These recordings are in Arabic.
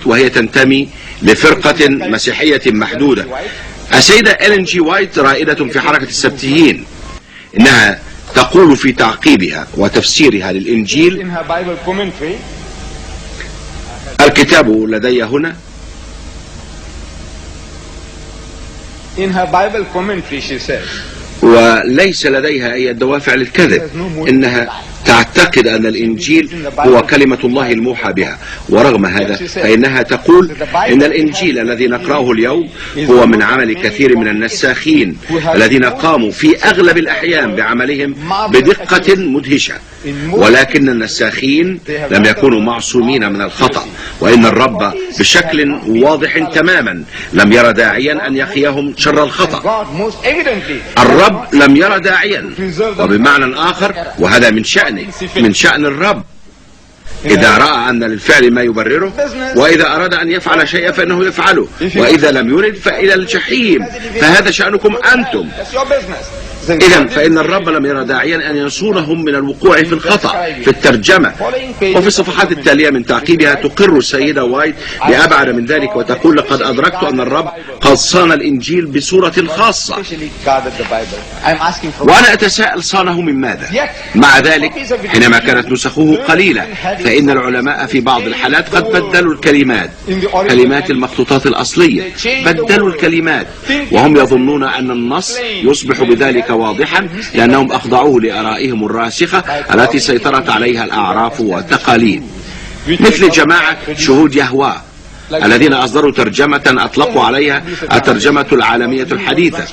وهي تنتمي لفرقة مسيحية محدودة. السيدة إلين جي وايت رائدة في حركة السبتيين، إنها تقول في تعقيبها وتفسيرها للإنجيل، الكتاب لدي هنا. وليس لديها أي دوافع للكذب، إنها تعتقد أن الإنجيل هو كلمة الله الموحى بها، ورغم هذا فإنها تقول إن الإنجيل الذي نقرأه اليوم هو من عمل كثير من النساخين الذين قاموا في أغلب الأحيان بعملهم بدقة مدهشة، ولكن النساخين لم يكونوا معصومين من الخطأ، وإن الرب بشكل واضح تماما لم يرى داعيا أن يقيهم شر الخطأ. الرب لم يرى داعيا، وبمعنى آخر وهذا من شأن الرب إذا رأى أن للفعل ما يبرره، وإذا أراد أن يفعل شيئا فإنه يفعله، وإذا لم يرد فإلى الجحيم، فهذا شأنكم أنتم. إذن فإن الرب لم يرى داعيا أن يصونهم من الوقوع في الخطأ في الترجمة. وفي الصفحات التالية من تعقيبها تقر السيدة وايت بأبعد من ذلك وتقول: لقد أدركت أن الرب قد صان الإنجيل بصورة خاصة، وأنا أتساءل صانه من ماذا؟ مع ذلك حينما كانت نسخه قليلة فإن العلماء في بعض الحالات قد بدلوا الكلمات، كلمات المخطوطات الأصلية، بدلوا الكلمات وهم يظنون أن النص يصبح بذلك واضحا لأنهم أخضعوه لآرائهم الراسخة التي سيطرت عليها الأعراف والتقاليد، مثل جماعة شهود يهوه الذين أصدروا ترجمة أطلقوا عليها الترجمة العالمية الحديثة،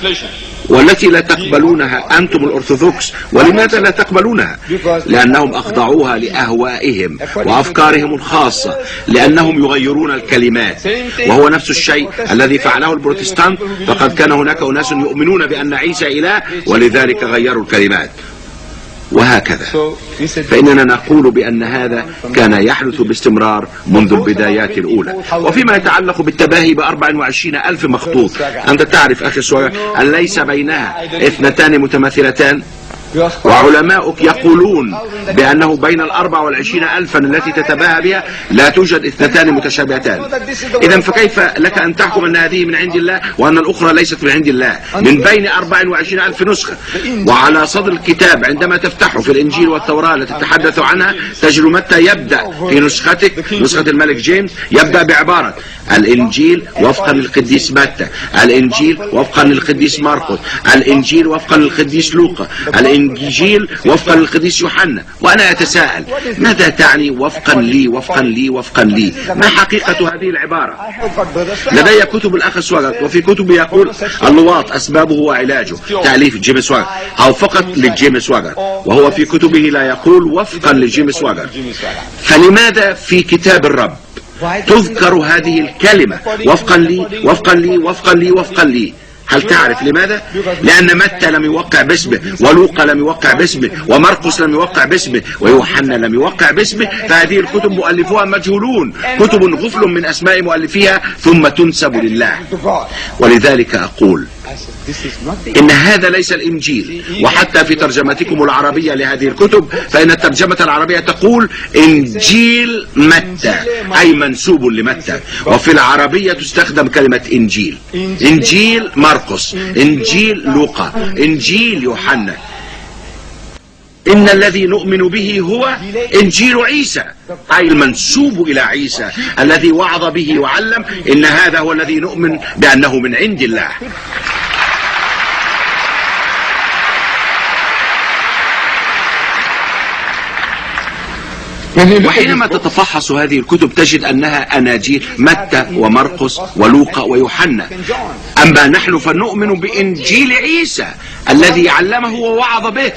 والتي لا تقبلونها أنتم الأرثوذكس. ولماذا لا تقبلونها؟ لأنهم أخضعوها لأهوائهم وأفكارهم الخاصة، لأنهم يغيرون الكلمات، وهو نفس الشيء الذي فعله البروتستانت، فقد كان هناك أناس يؤمنون بأن عيسى إله ولذلك غيروا الكلمات، وهكذا. فإننا نقول بأن هذا كان يحدث باستمرار منذ البدايات الأولى. وفيما يتعلق بالتباهي ب24,000 مخطوط، أنت تعرف أخي الصغير أن ليس بينها 2 متماثلتان، وعلماؤك يقولون بأنه بين 24,000 التي تتباهى بها لا توجد 2 متشابهتان. إذن فكيف لك أن تحكم أن هذه من عند الله وأن الأخرى ليست من عند الله من بين 24,000 نسخة؟ وعلى صدر الكتاب عندما تفتحه في الإنجيل والتوراة التي تتحدث عنها تجد متى يبدأ في نسختك، نسخة الملك جيمس، يبدأ بعبارة الإنجيل وفقا للقديس متى، الإنجيل وفقا للقديس مرقس، الإنجيل وفقا للقديس لوقا، الإنجيل وفقا للقديس يوحنا. وأنا أتساءل ماذا تعني وفقا لي وفقا لي وفقا لي؟ ما حقيقة هذه العبارة؟ لدي كتب الأخ سواغت، وفي كتب يقول اللواط أسبابه وعلاجه، تأليف جيمس سواغت، أو فقط لجيمس سواغت، وهو في كتبه لا يقول وفقا لجيمس سواغت. فلماذا في كتاب الرب تذكر هذه الكلمة وفقا لي وفقا لي وفقا لي وفقا لي؟ هل تعرف لماذا؟ لأن متى لم يوقع باسمه، ولوقا لم يوقع باسمه، ومرقس لم يوقع باسمه، ويوحنا لم يوقع باسمه، فهذه الكتب مؤلفوها مجهولون، كتب غفل من أسماء مؤلفيها ثم تنسب لله. ولذلك أقول إن هذا ليس الإنجيل. وحتى في ترجمتكم العربية لهذه الكتب فإن الترجمة العربية تقول إنجيل متى، أي منسوب لمتى، وفي العربية تستخدم كلمة إنجيل، إنجيل مرقس، إنجيل لوقا، إنجيل يوحنا. إن الذي نؤمن به هو إنجيل عيسى، أي المنسوب إلى عيسى الذي وعظ به وعلم. إن هذا هو الذي نؤمن بأنه من عند الله. وحينما تتفحص هذه الكتب تجد أنها أناجيل متى ومرقس ولوقا ويوحنا. أما نحن فنؤمن بإنجيل عيسى الذي علمه ووعظ به.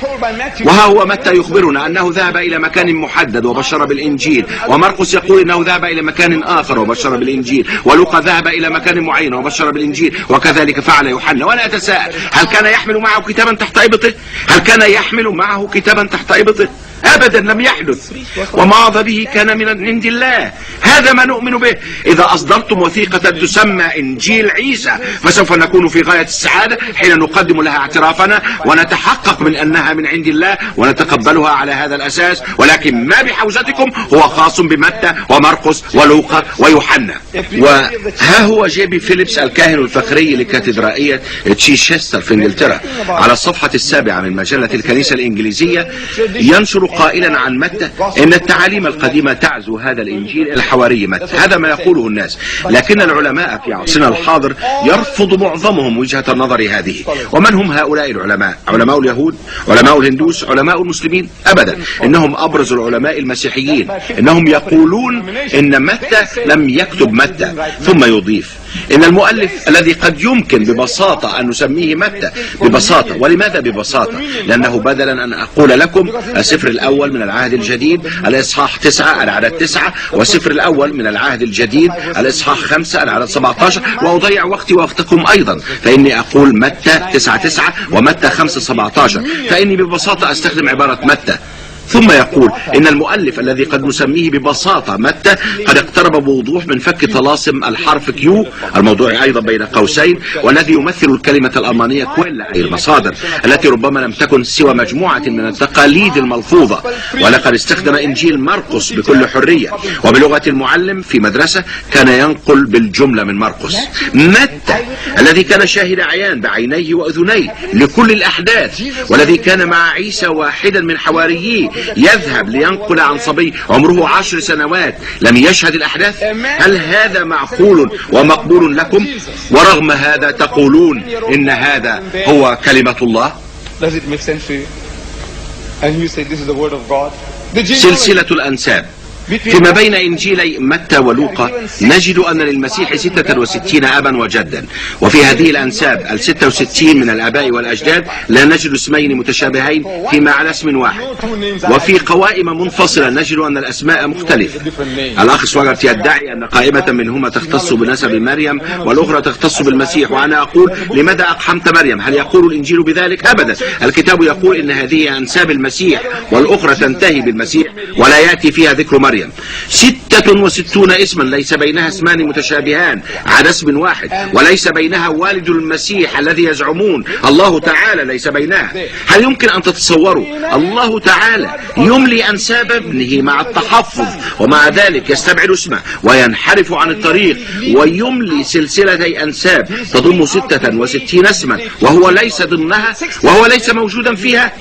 وها هو متى يخبرنا أنه ذهب إلى مكان محدد وبشر بالإنجيل، ومرقس يقول أنه ذهب إلى مكان آخر وبشر بالإنجيل، ولوقا ذهب إلى مكان معين وبشر بالإنجيل، وكذلك فعل يوحنا. وأنا أتساءل هل كان يحمل معه كتابا تحت إبطه؟ هل كان يحمل معه كتابا تحت إبطه؟ أبدا لم يحدث، وما وعظ به كان من عند الله. هذا ما نؤمن به. إذا أصدرتم وثيقة تسمى إنجيل عيسى فسوف نكون في غاية السعادة حين نقدم لها اعترافنا ونتحقق من أنها من عند الله ونتقبلها على هذا الأساس، ولكن ما بحوزتكم هو خاص بمتى ومرقس ولوقا ويوحنا. وها هو جيبي فيليبس الكاهن الفخري لكاتدرائية تشيشستر في انجلترا على الصفحة 7 من مجلة الكنيسة الإنجليزية ينشر قائلا عن متى إن التعاليم القديمة تعزو هذا الإنجيل الحواري متى. هذا ما يقوله الناس، لكن العلماء في عصرنا الحاضر يرفض معظمهم وجهة النظر هذه. ومن هم هؤلاء العلماء؟ علماء اليهود؟ علماء الهندوس؟ علماء المسلمين؟ أبدا، إنهم أبرز العلماء المسيحيين. إنهم يقولون إن متى لم يكتب متى، ثم يضيف إن المؤلف الذي قد يمكن ببساطة أن نسميه متى ببساطة. ولماذا ببساطة؟ لأنه بدلا أن أقول لكم السفر الأول من العهد الجديد الإصحاح 9 العدد 9، والسفر الأول من العهد الجديد الإصحاح 5 العدد 17، وأضيع وقتي ووقتكم أيضا، فإني أقول متى 9:9 ومتى 5:17، فإني ببساطة أستخدم عبارة متى. ثم يقول إن المؤلف الذي قد نسميه ببساطة متى قد اقترب بوضوح من فك طلاسم الحرف كيو الموضوع أيضا بين قوسين، والذي يمثل الكلمة الألمانية كويلا أي المصادر، التي ربما لم تكن سوى مجموعة من التقاليد الملفوظة. ولقد استخدم إنجيل مرقس بكل حرية، وبلغة المعلم في مدرسة كان ينقل بالجملة من مرقس. متى الذي كان شاهد عيان بعينيه وأذنيه لكل الأحداث، والذي كان مع عيسى واحدا من حواريه يذهب لينقل عن صبي عمره 10 سنوات لم يشهد الأحداث. هل هذا معقول ومقبول لكم؟ ورغم هذا تقولون إن هذا هو كلمة الله؟ سلسلة الأنساب فيما بين إنجيلي متى ولوقا نجد أن للمسيح 66 أبا وجدا، وفي هذه الأنساب 66 من الآباء والأجداد لا نجد اسمين متشابهين فيما على اسم واحد، وفي قوائم منفصلة نجد أن الأسماء مختلفة. الأخ سواغرت يدعي أن قائمة منهما تختص بنسب مريم والأخرى تختص بالمسيح، وأنا أقول لماذا أقحمت مريم؟ هل يقول الإنجيل بذلك؟ أبدا، الكتاب يقول إن هذه أنساب المسيح والأخرى تنتهي بالمسيح ولا يأتي فيها ذكر مريم. 66 اسما ليس بينها اسمان متشابهان على اسم واحد، وليس بينها والد المسيح الذي يزعمون الله تعالى ليس بينها. هل يمكن أن تتصوروا الله تعالى يملي أنساب ابنه مع التحفظ ومع ذلك يستبعد اسمه وينحرف عن الطريق ويملي سلسلة أنساب تضم 66 اسما وهو ليس ضمنها وهو ليس موجودا فيها؟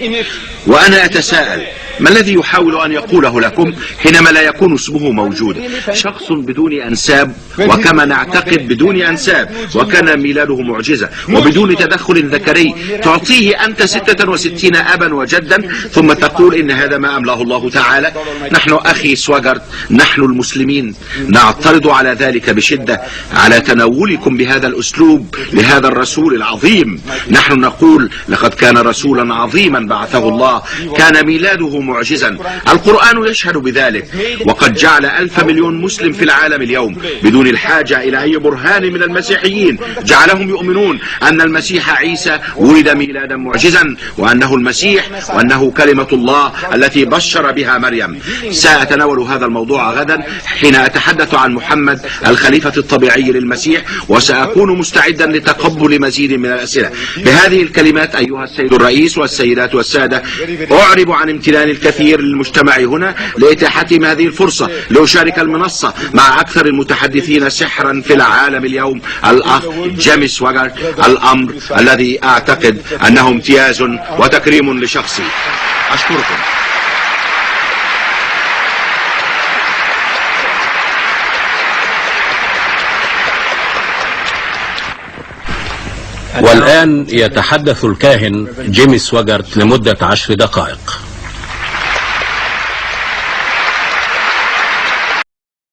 وأنا أتساءل ما الذي يحاول أن يقوله لكم حينما لا يكون اسمه موجودا؟ شخص بدون أنساب، وكما نعتقد بدون أنساب، وكان ميلاده معجزة وبدون تدخل ذكري، تعطيه أنت 66 أبا وجدا ثم تقول إن هذا ما أملاه الله تعالى؟ نحن أخي سواغرت، نحن المسلمين نعترض على ذلك بشدة، على تناولكم بهذا الأسلوب لهذا الرسول العظيم. نحن نقول لقد كان رسولا عظيما بعثه الله، كان ميلاده معجزا، القرآن يشهد بذلك، وقد جعل 1,000 مليون مسلم في العالم اليوم بدون الحاجة إلى أي برهان من المسيحيين جعلهم يؤمنون أن المسيح عيسى ولد ميلادا معجزا، وأنه المسيح وأنه كلمة الله التي بشر بها مريم. سأتناول هذا الموضوع غدا حين أتحدث عن محمد الخليفة الطبيعي للمسيح، وسأكون مستعدا لتقبل مزيد من الأسئلة. بهذه الكلمات أيها السيد الرئيس والسيدات والسادة، أعرب عن امتنان الكثير للمجتمع هنا لإتاحتهم هذه الفرصة لأشارك المنصة مع أكثر المتحدثين سحرا في العالم اليوم، الأخ جيمي سواغرت، الأمر الذي أعتقد أنه امتياز وتكريم لشخصي. أشكركم. والآن يتحدث الكاهن جيمي سواغرت لمدة 10 دقائق.